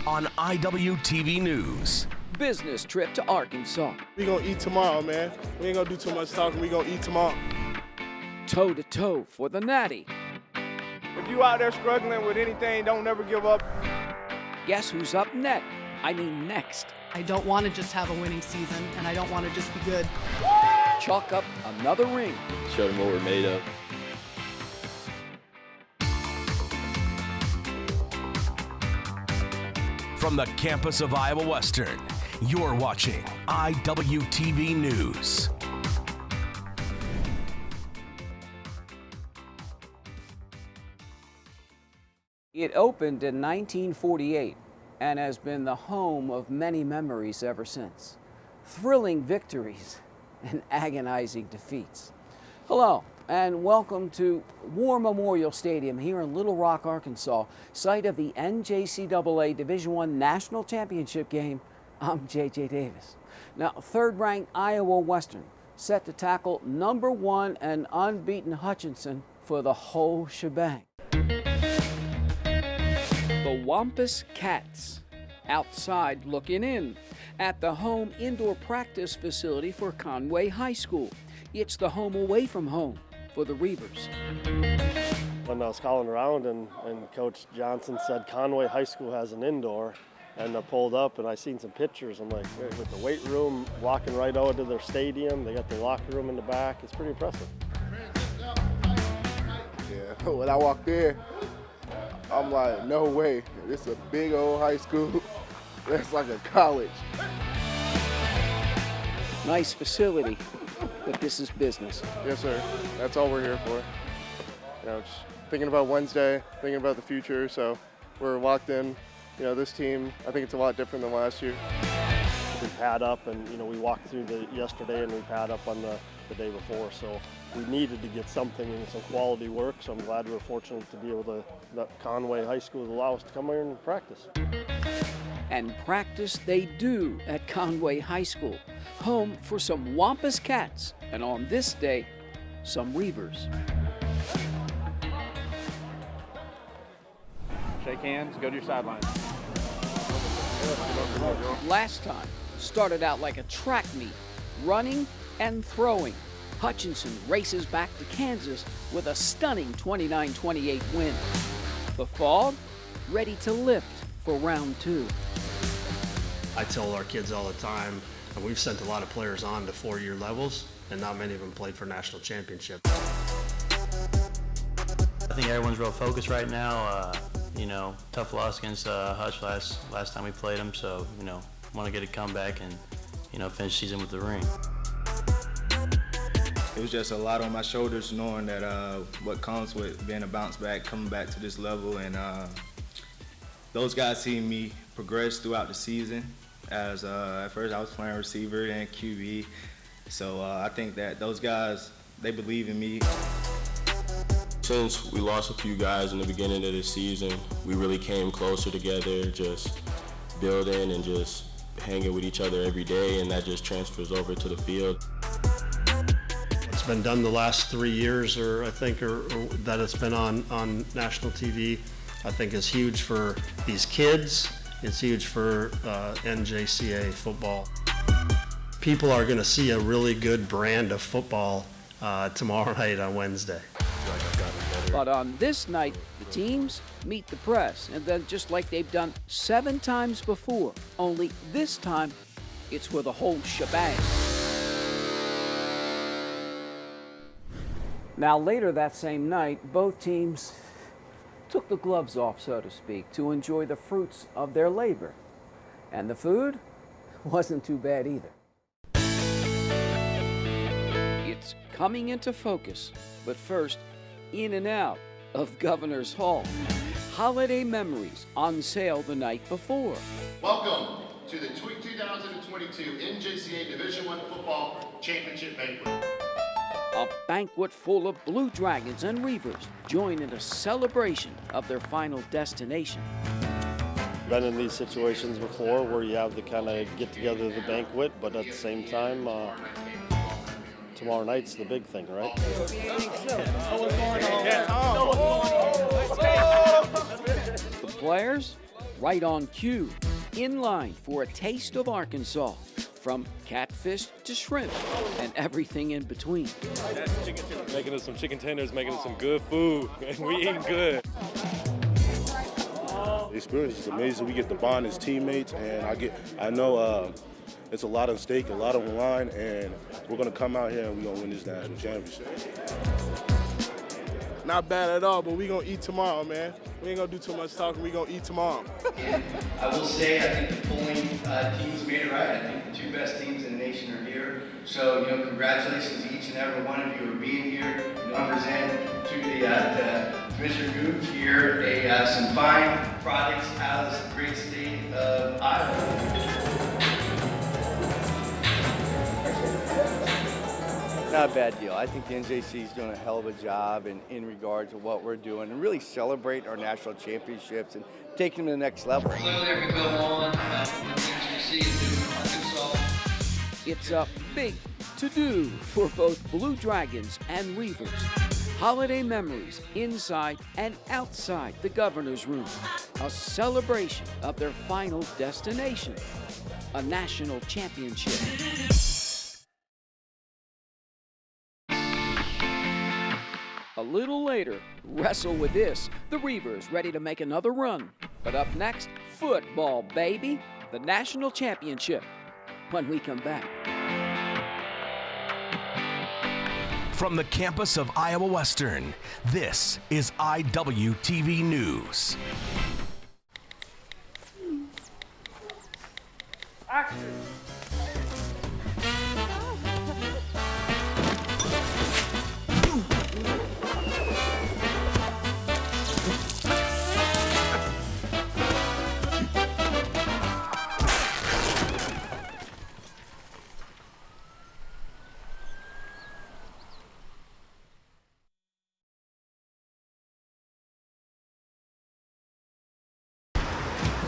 on Iwtv News. Business trip to Arkansas. We gonna eat tomorrow, man. We ain't gonna do too much talking. We gonna eat tomorrow. Toe-to-toe for the Natty. If you out there struggling with anything, don't never give up. Guess who's up next? Next. I don't want to just have a winning season, and I don't want to just be good. Chalk up another ring. Show them what we're made of. From the campus of Iowa Western, you're watching Iwtv News. It opened in 1948 and has been the home of many memories ever since. Thrilling victories and agonizing defeats. Hello, and welcome to War Memorial Stadium here in Little Rock, Arkansas, site of the NJCAA Division I National Championship game. I'm JJ Davis. Now, third-ranked Iowa Western set to tackle number 1 and unbeaten Hutchinson for the whole shebang. The Wampus Cats, outside looking in, at the home indoor practice facility for Conway High School. It's the home away from home for the Reivers. When I was calling around and Coach Johnson said Conway High School has an indoor, and I pulled up and I seen some pictures. I'm like, with the weight room, walking right out to their stadium, they got their locker room in the back. It's pretty impressive. Yeah, when I walked in, I'm like, no way. This is a big old high school. That's like a college. Nice facility, but this is business. Yes, sir. That's all we're here for. You know, just thinking about Wednesday, thinking about the future. So we're locked in. You know, this team, I think it's a lot different than last year. We pad up, and we walked through yesterday, and we pad up on the day before. So we needed to get something and some quality work. So I'm glad we're fortunate to be able to let Conway High School allow us to come here and practice. And practice they do at Conway High School, home for some Wampus Cats, and on this day, some Reivers. Shake hands, go to your sideline. Last time started out like a track meet, running and throwing. Hutchinson races back to Kansas with a stunning 29-28 win. The Fog ready to lift for round 2. I tell our kids all the time, and we've sent a lot of players on to 4-year levels, and not many of them played for national championship. I think everyone's real focused right now. Tough loss against Hutch last time we played them, so, want to get a comeback and, finish season with the ring. It was just a lot on my shoulders knowing that what comes with being a bounce back, coming back to this level, and those guys seeing me progress throughout the season. As at first I was playing receiver and QB, so I think that those guys, they believe in me. Since we lost a few guys in the beginning of the season, we really came closer together, just building and just hanging with each other every day, and that just transfers over to the field. It's been done the last 3 years, or that it's been on national TV. I think is huge for these kids. It's huge for NJCAA football. People are going to see a really good brand of football tomorrow night on Wednesday. But on this night, the teams meet the press, and then just like they've done 7 times before, only this time it's for the whole shebang. Now later that same night, both teams took the gloves off, so to speak, to enjoy the fruits of their labor. And the food wasn't too bad either. It's coming into focus, but first, in and out of Governor's Hall. Holiday memories on sale the night before. Welcome to the 2022 NJCAA Division I Football Championship Banquet. A banquet full of Blue Dragons and Reivers join in a celebration of their final destination. Been in these situations before where you have to kind of get together the banquet, but at the same time, tomorrow night's the big thing, right? The players right on cue, in line for a taste of Arkansas, from catfish to shrimp and everything in between. Making us some chicken tenders, making us some good food, and we eating good. The experience is amazing. We get to bond as teammates, and I know it's a lot at stake, a lot on the line, and we're going to come out here and we're going to win this national championship. Not bad at all, but we're going to eat tomorrow, man. We ain't going to do too much talking. We're going to eat tomorrow. I will say I think the polling teams made it right. I think the two best teams in the nation are here. So, congratulations to each and every one of you for being here. Numbers in to the Commissioner Goop here, some fine products out of the great state of Iowa. Not a bad deal. I think the NJC is doing a hell of a job in regards to what we're doing and really celebrate our national championships and taking them to the next level. Clearly, we go on. The NJC is doing Arkansas. It's a big to-do for both Blue Dragons and Reivers. Holiday memories inside and outside the governor's room. A celebration of their final destination, a national championship. A little later, wrestle with this. The Reivers ready to make another run. But up next, football, baby. The national championship. When we come back. From the campus of Iowa Western, this is IWTV News. Action!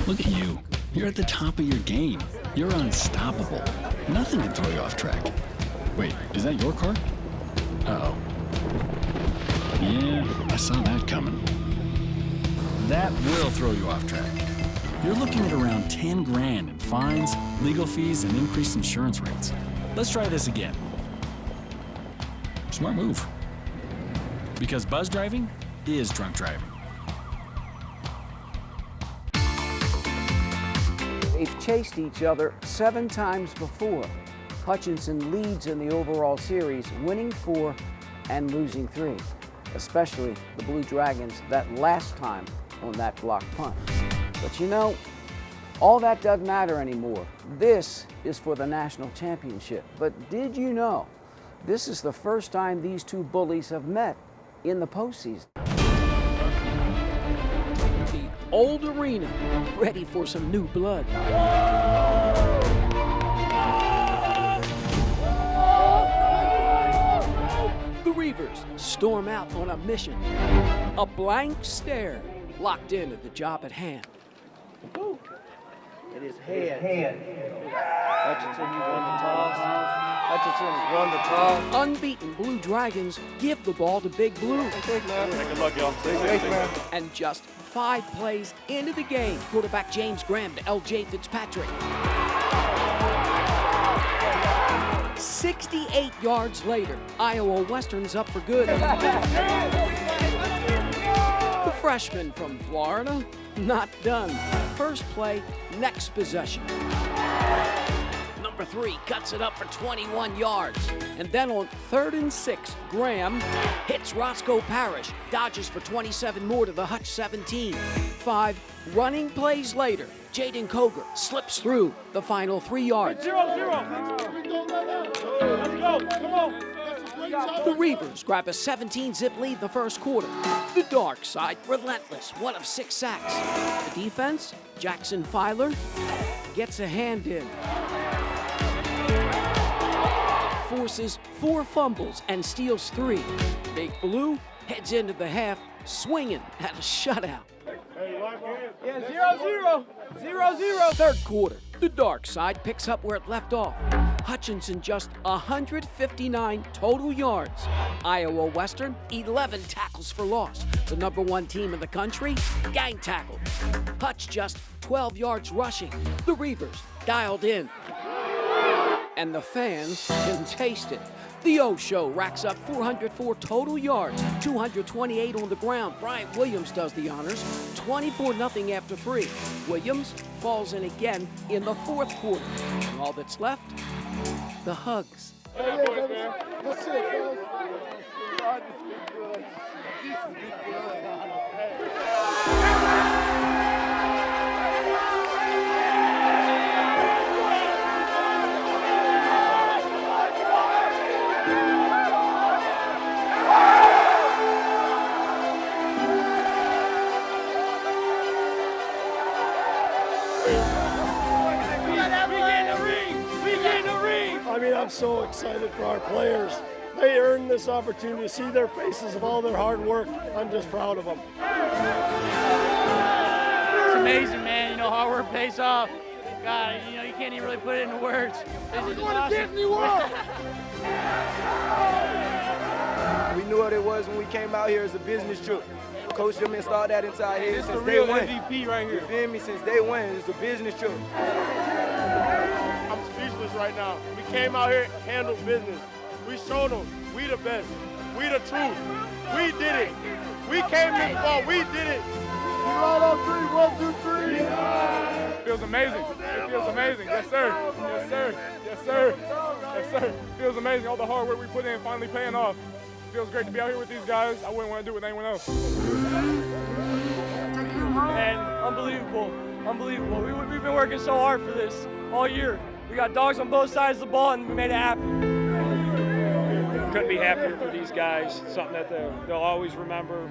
Look at you. You're at the top of your game. You're unstoppable. Nothing can throw you off track. Wait, is that your car? Uh-oh. Yeah, I saw that coming. That will throw you off track. You're looking at around 10 grand in fines, legal fees, and increased insurance rates. Let's try this again. Smart move. Because buzz driving is drunk driving. They've chased each other 7 times before. Hutchinson leads in the overall series, winning 4 and losing 3, especially the Blue Dragons that last time on that block punt. But all that doesn't matter anymore. This is for the national championship. But did you know this is the first time these two bullies have met in the postseason? Old arena, ready for some new blood. The Reivers storm out on a mission. A blank stare, locked in at the job at hand. It is head. Hutchinson, you won the toss. Hutchinson has won the toss. Unbeaten Blue Dragons give the ball to Big Blue. Good luck, y'all. Stay safe. And just 5 plays into the game, quarterback James Graham to L.J. Fitzpatrick. 68 yards later, Iowa Western's up for good. The freshman from Florida, not done. First play, next possession. Number 3 cuts it up for 21 yards. And then on 3rd and 6, Graham hits Roscoe Parrish, dodges for 27 more to the Hutch 17. 5 running plays later, Jaden Koger slips through the final 3 yards. 0-0. Let's go. Come on. The Reivers grab a 17-zip lead the first quarter. The dark side relentless, 1 of 6 sacks. The defense, Jackson Filer gets a hand in. Forces 4 fumbles and steals 3. Big Blue heads into the half swinging at a shutout. Yeah, 0-0. 0-0. Third quarter, the dark side picks up where it left off. Hutchinson just 159 total yards. Iowa Western, 11 tackles for loss. The #1 team in the country, gang tackled. Hutch just 12 yards rushing. The Reivers dialed in. And the fans can taste it. The O Show racks up 404 total yards, 228 on the ground. Bryant Williams does the honors, 24-0 after 3. Williams falls in again in the 4th quarter. And all that's left, the hugs. Hey, boys, man. Good shit, fellas. I mean, I'm so excited for our players. They earned this opportunity to see their faces of all their hard work. I'm just proud of them. It's amazing, man. You know, hard work pays off. God, you know, you can't even really put it into words. This is awesome. Disney World. We knew what it was when we came out here as a business trip. Coach them installed that into our heads since the day real one. MVP right here. You feel me? Since day one, it's a business trip. I'm speechless right now. We came out here and handled business. We showed them we the best. We the truth. We did it. We came this far. We did it. You right on 3, 1, 2, 3. Yeah. Feels amazing. It feels amazing. Yes, sir. Yes, sir. Yes, sir. Yes, sir. Feels amazing. All the hard work we put in finally paying off. Feels great to be out here with these guys. I wouldn't want to do it with anyone else. Man, unbelievable. Unbelievable. We've been working so hard for this all year. We got dogs on both sides of the ball, and we made it happen. Couldn't be happier for these guys. Something that they'll always remember.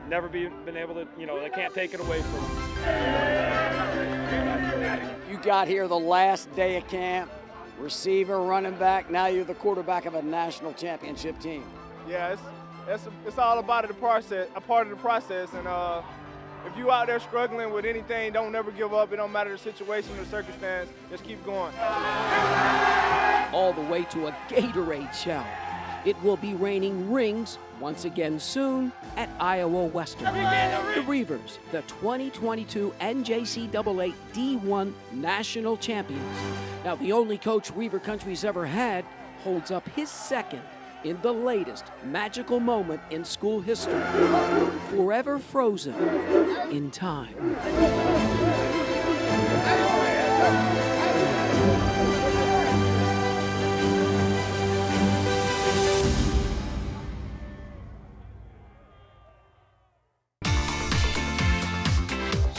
Never been able to, you know, they can't take it away from them. You got here the last day of camp. Receiver, running back, now you're the quarterback of a national championship team. Yeah, it's all about the process, a part of the process. And if you out there struggling with anything, don't never give up. It don't matter the situation or circumstance. Just keep going. All the way to a Gatorade shower. It will be raining rings once again soon at Iowa Western. The Reivers, the 2022 NJCAA D1 national champions. Now, the only coach Reiver Country's ever had holds up his second in the latest magical moment in school history, forever frozen in time.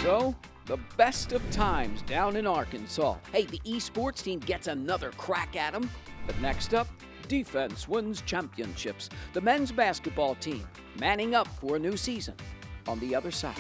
So, the best of times down in Arkansas. Hey, the esports team gets another crack at them. But next up, Defense wins championships. The men's basketball team manning up for a new season on the other side.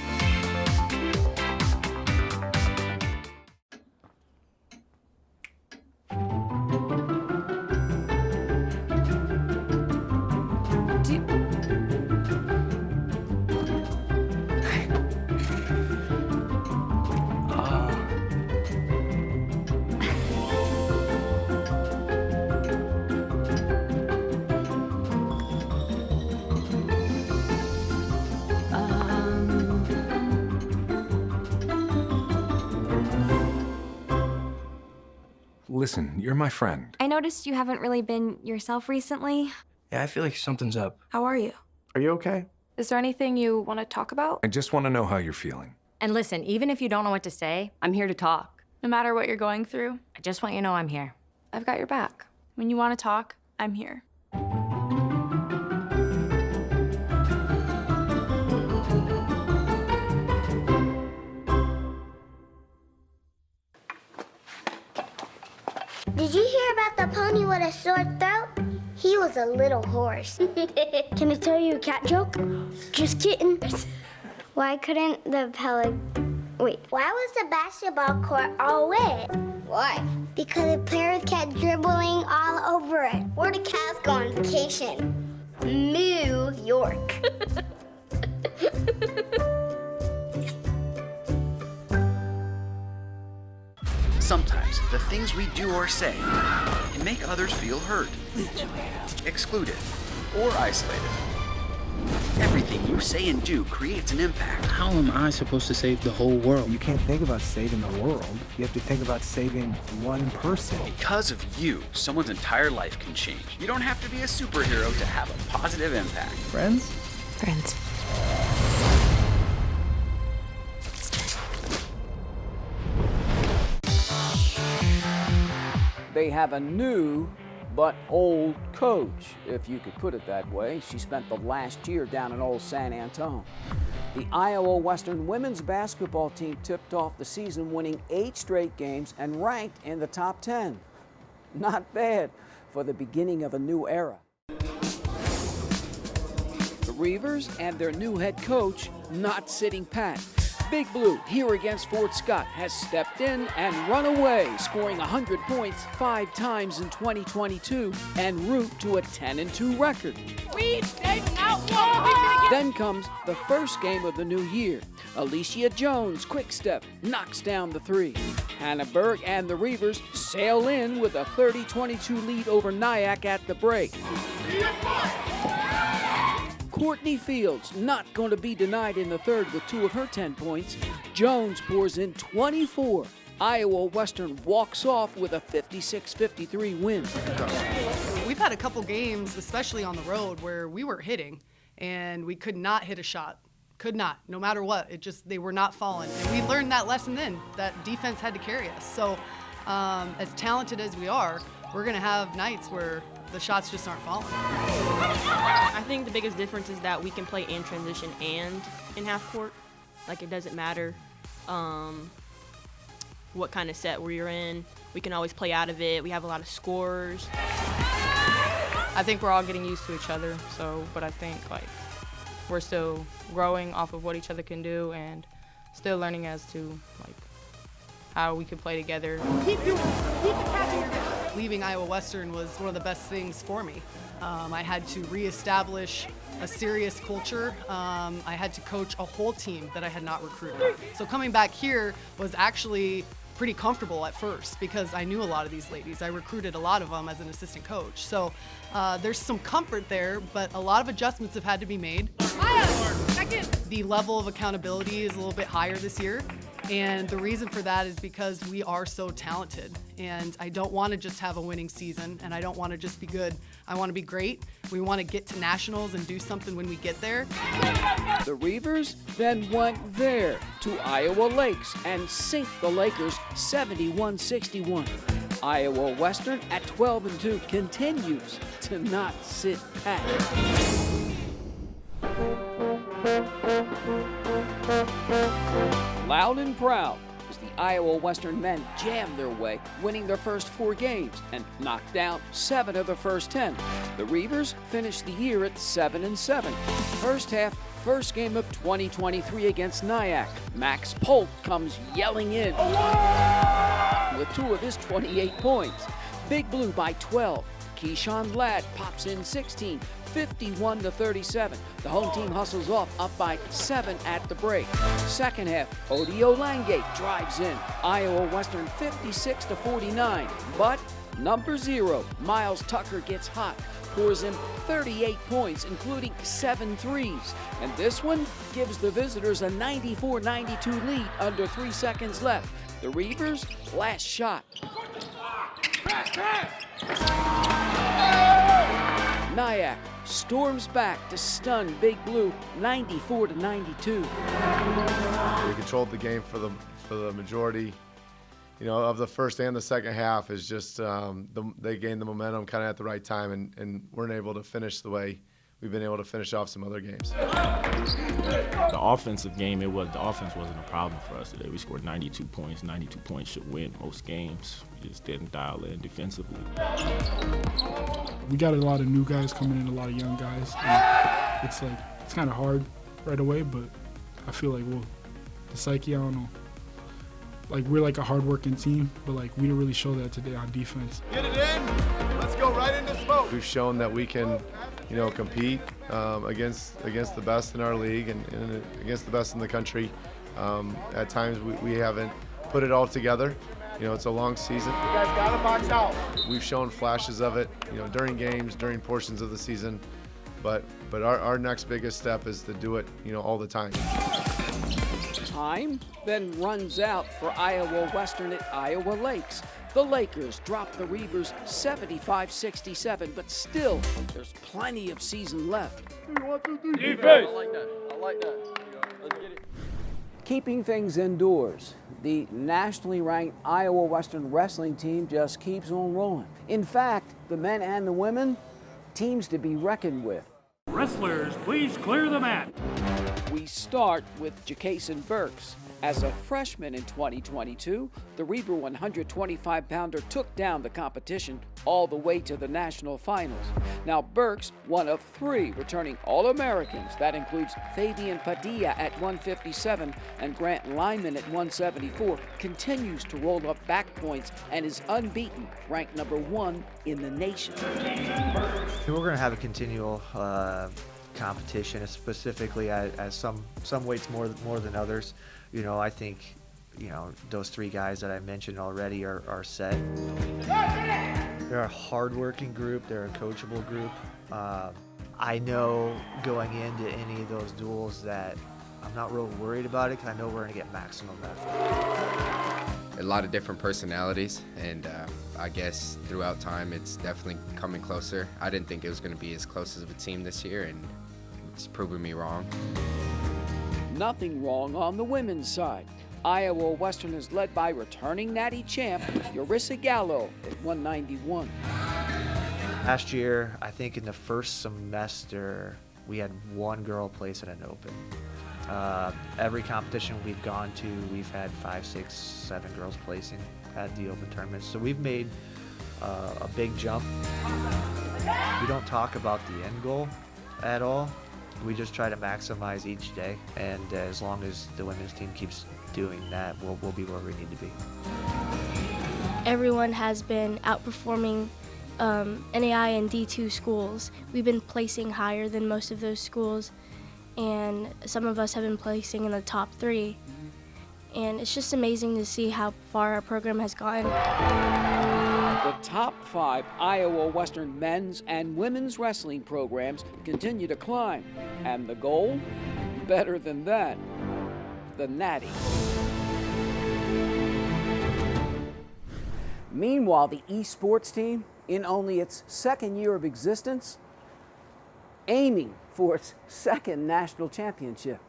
Listen, you're my friend. I noticed you haven't really been yourself recently. Yeah, I feel like something's up. How are you? Are you okay? Is there anything you want to talk about? I just want to know how you're feeling. And listen, even if you don't know what to say, I'm here to talk. No matter what you're going through, I just want you to know I'm here. I've got your back. When you want to talk, I'm here. Did you hear about the pony with a sore throat? He was a little horse. Can I tell you a cat joke? Just kidding. Why couldn't the Why was the basketball court all wet? Why? Because the players kept dribbling all over it. Where the cats go on vacation? New York. Sometimes the things we do or say can make others feel hurt, excluded, or isolated. Everything you say and do creates an impact. How am I supposed to save the whole world? You can't think about saving the world. You have to think about saving one person. Because of you, someone's entire life can change. You don't have to be a superhero to have a positive impact. Friends? Friends. They have a new but old coach, if you could put it that way. She spent the last year down in old San Antone. The Iowa Western women's basketball team tipped off the season winning 8 straight games and ranked in the top 10. Not bad for the beginning of a new era. The Reivers and their new head coach not sitting pat. Big Blue, here against Fort Scott, has stepped in and run away, scoring 100 points 5 times in 2022 en route to a 10-2 record. Then comes the first game of the new year. Alicia Jones, quick step, knocks down the 3. Hannah Berg and the Reivers sail in with a 30-22 lead over Nyack at the break. Courtney Fields not going to be denied in the third with 2 of her 10 points. Jones pours in 24. Iowa Western walks off with a 56-53 win. We've had a couple games, especially on the road, where we were hitting and we could not hit a shot. Could not, no matter what. They were not falling. And we learned that lesson then, that defense had to carry us. So as talented as we are, we're going to have nights where the shots just aren't falling. I think the biggest difference is that we can play in transition and in half court. Like, it doesn't matter what kind of set we're in. We can always play out of it. We have a lot of scorers. I think we're all getting used to each other. But I think we're still growing off of what each other can do and still learning as to how we can play together. Leaving Iowa Western was one of the best things for me. I had to reestablish a serious culture. I had to coach a whole team that I had not recruited. So coming back here was actually pretty comfortable at first because I knew a lot of these ladies. I recruited a lot of them as an assistant coach. So there's some comfort there, but a lot of adjustments have had to be made. The level of accountability is a little bit higher this year. And the reason for that is because we are so talented. And I don't want to just have a winning season, and I don't want to just be good. I want to be great. We want to get to nationals and do something when we get there. The Reivers then went there to Iowa Lakes and sink the Lakers 71-61. Iowa Western at 12-2 continues to not sit pat. Loud and proud as the Iowa Western men jammed their way, winning their first 4 games and knocked down 7 of the first 10. The Reivers finished the year at 7-7. First half, first game of 2023 against Nyack. Max Polk comes yelling in with 2 of his 28 points. Big Blue by 12. Keyshawn Ladd pops in 16. 51-37. The home team hustles off, up by 7 at the break. Second half, Odio Langate drives in. Iowa Western 56-49. But number 0, Miles Tucker gets hot, pours in 38 points, including 7 threes. And this one gives the visitors a 94-92 lead under 3 seconds left. The Reivers' last shot. Nyack storms back to stun Big Blue 94-92. We controlled the game for the majority, of the first and the second half. Is just they gained the momentum kind of at the right time and weren't able to finish the way we've been able to finish off some other games. The offensive game, the offense wasn't a problem for us today. We scored 92 points. 92 points should win most games. We just didn't dial in defensively. We got a lot of new guys coming in, a lot of young guys. And it's kind of hard right away, but I feel like the psyche, I don't know. We're like a hard-working team, but we didn't really show that today on defense. Get it in. Let's go right into smoke. We've shown that we can, compete against the best in our league and against the best in the country. At times we haven't put it all together, You know, it's a long season. You guys gotta box out. We've shown flashes of it, you know, during games, during portions of the season, but our next biggest step is to do it, you know, all the time. Time then runs out for Iowa Western at Iowa Lakes. The Lakers drop the Reivers 75-67, but still, there's plenty of season left. Defense! I like that. Let's get it. Keeping things indoors, the nationally ranked Iowa Western wrestling team just keeps on rolling. In fact, the men and the women, teams to be reckoned with. Wrestlers, please clear the mat. We start with Jacason Burks. As a freshman in 2022, the Reaver 125-pounder took down the competition all the way to the national finals. Now Burks, one of 3 returning All-Americans. That includes Fabian Padilla at 157 and Grant Lyman at 174, continues to roll up back points and is unbeaten, ranked number 1 in the nation. We're going to have a continual competition, specifically as some weights more than others. You know, I think, you know, those 3 guys that I mentioned already are set. They're a hard-working group. They're a coachable group. I know going into any of those duels that I'm not real worried about it because I know we're going to get maximum effort. A lot of different personalities, and I guess throughout time it's definitely coming closer. I didn't think it was going to be as close of a team this year, and it's proven me wrong. Nothing wrong on the women's side. Iowa Western is led by returning Natty champ Yarissa Gallo at 191. Last year, I think in the first semester, we had 1 girl place in an open. Every competition we've gone to, we've had 5, 6, 7 girls placing at the open tournaments. So we've made a big jump. We don't talk about the end goal at all. We just try to maximize each day, and as long as the women's team keeps doing that, we'll be where we need to be. Everyone has been outperforming NAI and D2 schools. We've been placing higher than most of those schools, and some of us have been placing in the top 3. And it's just amazing to see how far our program has gone. The top 5 Iowa Western men's and women's wrestling programs continue to climb. And the goal? Better than that. The Natty. Meanwhile, the esports team, in only its 2nd year of existence, aiming for its 2nd national championship.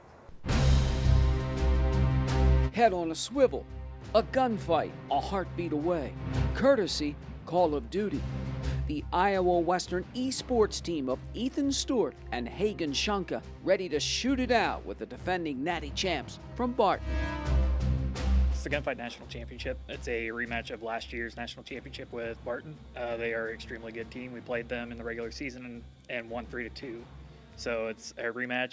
Head on a swivel, a gunfight, a heartbeat away, courtesy Call of Duty. The Iowa Western esports team of Ethan Stewart and Hagen Shunka ready to shoot it out with the defending Natty champs from Barton. It's the Gunfight National Championship. It's a rematch of last year's national championship with Barton. They are an extremely good team. We played them in the regular season and won 3-2. So it's a rematch.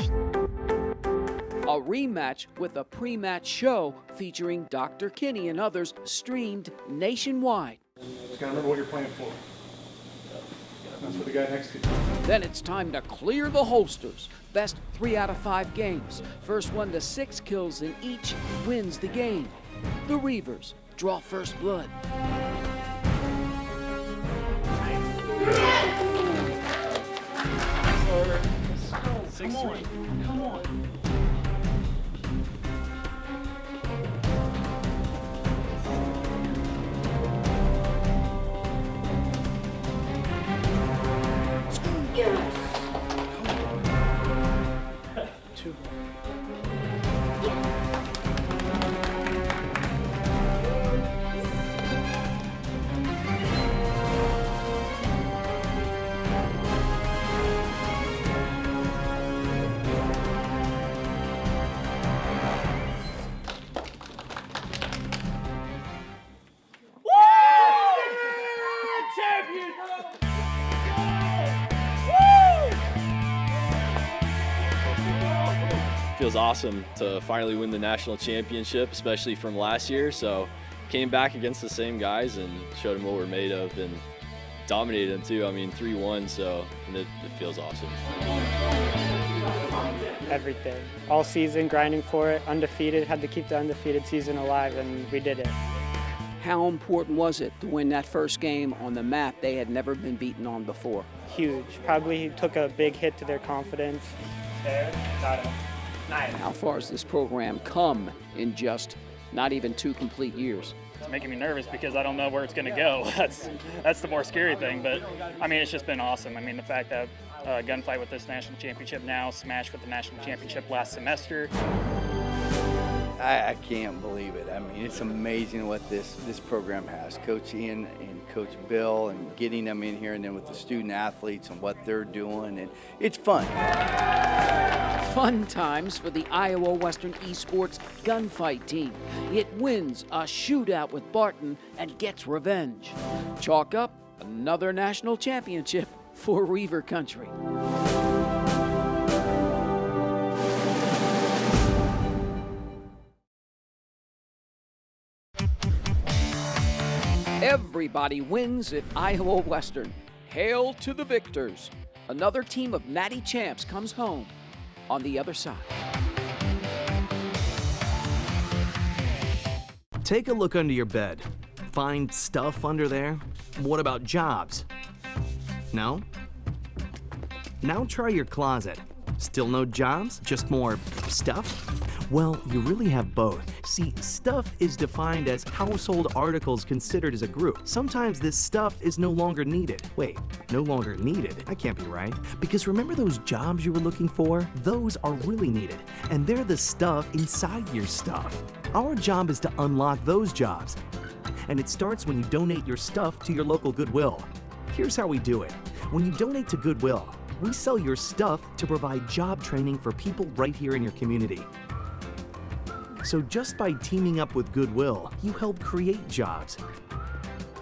A rematch with a pre-match show featuring Dr. Kinney and others streamed nationwide. Just gotta remember what you're playing for. That's for the guy next to you. Then it's time to clear the holsters. Best 3 out of 5 games. First 1 to 6 kills in each wins the game. The Reivers draw first blood. Come on. Come on. Yes. 2. Feels awesome to finally win the national championship, especially from last year. So came back against the same guys and showed them what we're made of and dominated them too. I mean, 3-1, so it feels awesome. Everything. All season grinding for it, undefeated, had to keep the undefeated season alive, and we did it. How important was it to win that first game on the map they had never been beaten on before? Huge. Probably took a big hit to their confidence. How far has this program come in just not even 2 complete years? It's making me nervous because I don't know where it's going to go. That's the more scary thing. But I mean, it's just been awesome. I mean, the fact that gunfight with this national championship now, smash with the national championship last semester. I can't believe it. I mean, it's amazing what this program has. Coach Ian and Coach Bill, and getting them in here, and then with the student athletes and what they're doing, and it's fun. Fun times for the Iowa Western Esports gunfight team. It wins a shootout with Barton and gets revenge. Chalk up another national championship for Reivers country. Everybody wins at Iowa Western. Hail to the victors. Another team of Natty Champs comes home on the other side. Take a look under your bed. Find stuff under there? What about jobs? No? Now try your closet. Still no jobs? Just more stuff? Well, you really have both. See, stuff is defined as household articles considered as a group. Sometimes this stuff is no longer needed. Wait, no longer needed? That can't be right. Because remember those jobs you were looking for? Those are really needed, and they're the stuff inside your stuff. Our job is to unlock those jobs, and it starts when you donate your stuff to your local Goodwill. Here's how we do it. When you donate to Goodwill, we sell your stuff to provide job training for people right here in your community. So just by teaming up with Goodwill, you help create jobs.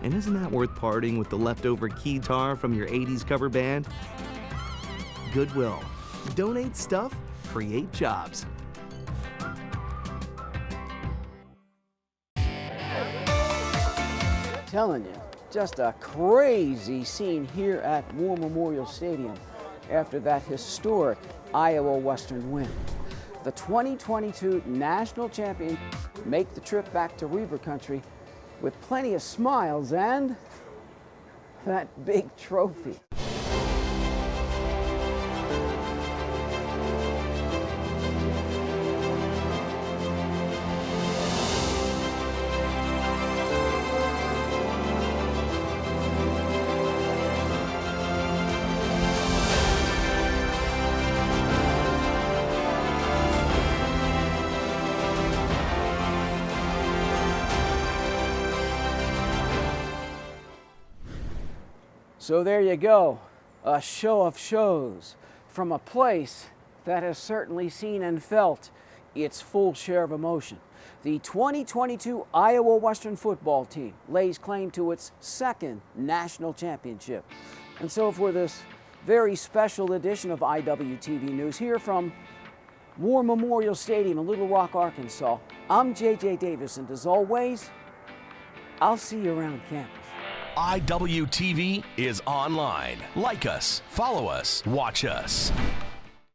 And isn't that worth parting with the leftover keytar from your 80s cover band? Goodwill. Donate stuff, create jobs. Telling you, just a crazy scene here at War Memorial Stadium after that historic Iowa Western win. The 2022 national champions make the trip back to Reivers country with plenty of smiles and that big trophy. So there you go, a show of shows from a place that has certainly seen and felt its full share of emotion. The 2022 Iowa Western football team lays claim to its second national championship. And so for this very special edition of IWTV News here from War Memorial Stadium in Little Rock, Arkansas, I'm JJ Davis, and as always, I'll see you around campus. IWTV is online. Like us, follow us, watch us.